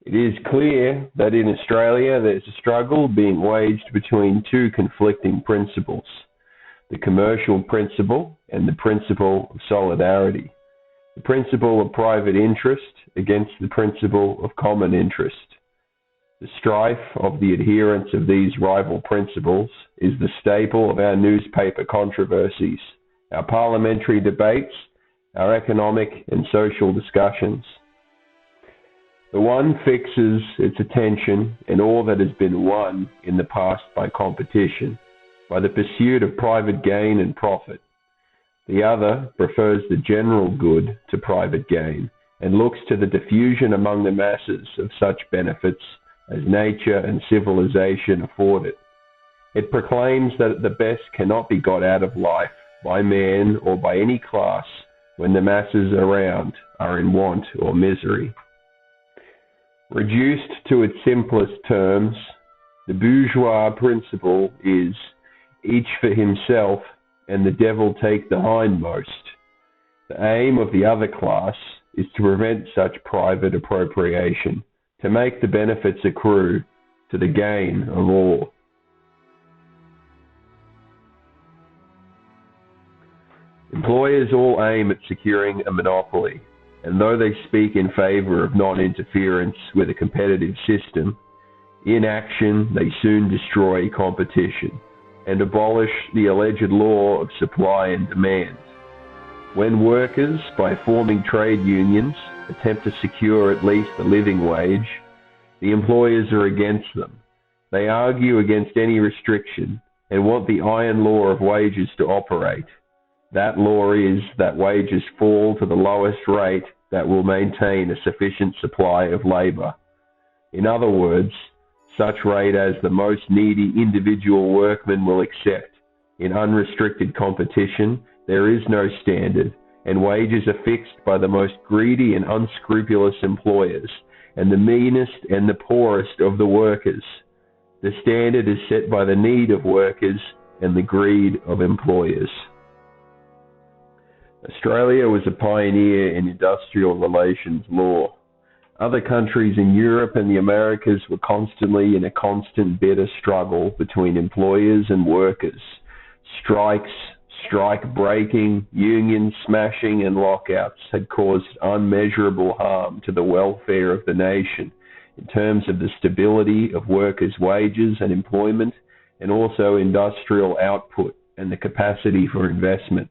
It is clear that in Australia there's a struggle being waged between two conflicting principles, the commercial principle and the principle of solidarity, the principle of private interest against the principle of common interest. The strife of the adherents of these rival principles is the staple of our newspaper controversies, our parliamentary debates, our economic and social discussions. The one fixes its attention in all that has been won in the past by competition, by the pursuit of private gain and profit. The other prefers the general good to private gain and looks to the diffusion among the masses of such benefits as nature and civilization afford it. It proclaims that the best cannot be got out of life by man or by any class when the masses around are in want or misery. Reduced to its simplest terms, the bourgeois principle is each for himself and the devil take the hindmost. The aim of the other class is to prevent such private appropriation, to make the benefits accrue to the gain of all. Employers all aim at securing a monopoly, and though they speak in favor of non-interference with a competitive system, in action they soon destroy competition and abolish the alleged law of supply and demand. When workers, by forming trade unions, attempt to secure at least a living wage, the employers are against them. They argue against any restriction and want the iron law of wages to operate. That law is that wages fall to the lowest rate that will maintain a sufficient supply of labour. In other words, such rate as the most needy individual workman will accept. In unrestricted competition, there is no standard, and wages are fixed by the most greedy and unscrupulous employers, and the meanest and the poorest of the workers. The standard is set by the need of workers and the greed of employers. Australia was a pioneer in industrial relations law. Other countries in Europe and the Americas were constantly in a constant bitter struggle between employers and workers. Strikes, strike breaking, union smashing and lockouts had caused unmeasurable harm to the welfare of the nation in terms of the stability of workers' wages and employment, and also industrial output and the capacity for investment.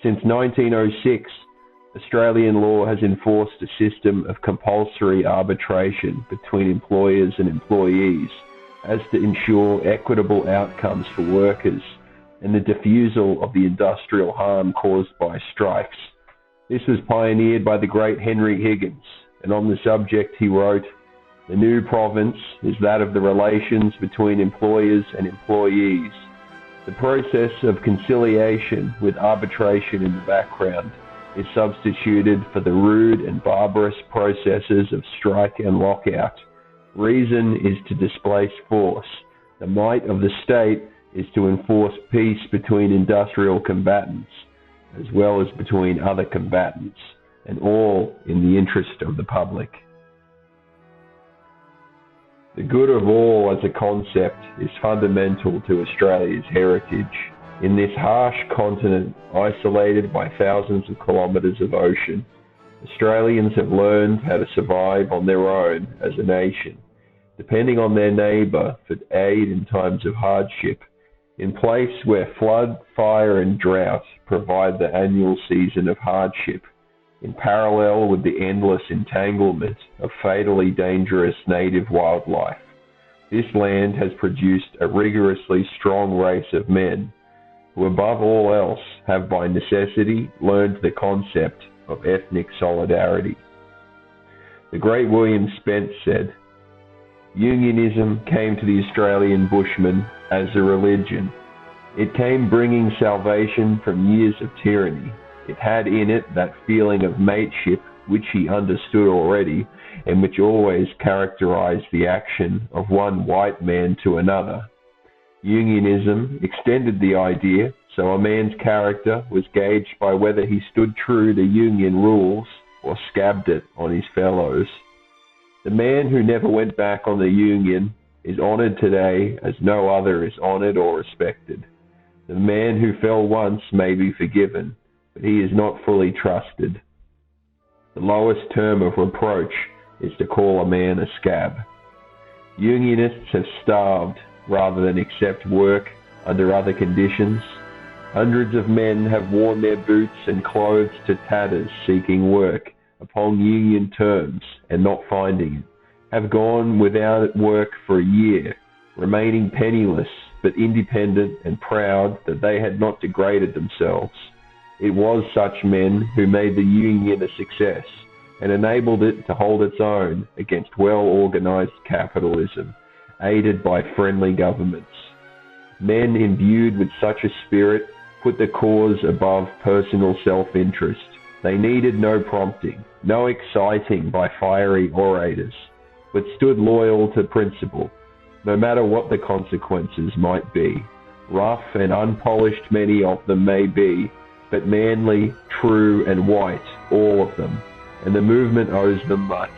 Since 1906, Australian law has enforced a system of compulsory arbitration between employers and employees as to ensure equitable outcomes for workers and the diffusal of the industrial harm caused by strikes. This was pioneered by the great Henry Higgins, and on the subject he wrote, "The new province is that of the relations between employers and employees. The process of conciliation with arbitration in the background is substituted for the rude and barbarous processes of strike and lockout. Reason is to displace force. The might of the state is to enforce peace between industrial combatants, as well as between other combatants, and all in the interest of the public." The good of all as a concept is fundamental to Australia's heritage. In this harsh continent, isolated by thousands of kilometres of ocean, Australians have learned how to survive on their own as a nation, depending on their neighbour for aid in times of hardship, in place where flood, fire and drought provide the annual season of hardship, in parallel with the endless entanglement of fatally dangerous native wildlife. This land has produced a rigorously strong race of men, who above all else have by necessity learned the concept of ethnic solidarity. The great William Spence said, "Unionism came to the Australian bushman as a religion. It came bringing salvation from years of tyranny. It had in it that feeling of mateship which he understood already, and which always characterized the action of one white man to another. Unionism extended the idea, so a man's character was gauged by whether he stood true to union rules or scabbed it on his fellows. The man who never went back on the Union is honored today as no other is honored or respected. The man who fell once may be forgiven, but he is not fully trusted. The lowest term of reproach is to call a man a scab. Unionists have starved rather than accept work under other conditions. Hundreds of men have worn their boots and clothes to tatters seeking work upon union terms and not finding it, have gone without work for a year, remaining penniless but independent and proud that they had not degraded themselves. It was such men who made the Union a success and enabled it to hold its own against well-organized capitalism, aided by friendly governments. Men imbued with such a spirit put the cause above personal self-interest. They needed no prompting, no exciting by fiery orators, but stood loyal to principle, no matter what the consequences might be. Rough and unpolished many of them may be, but manly, true, and white, all of them, and the movement owes them much.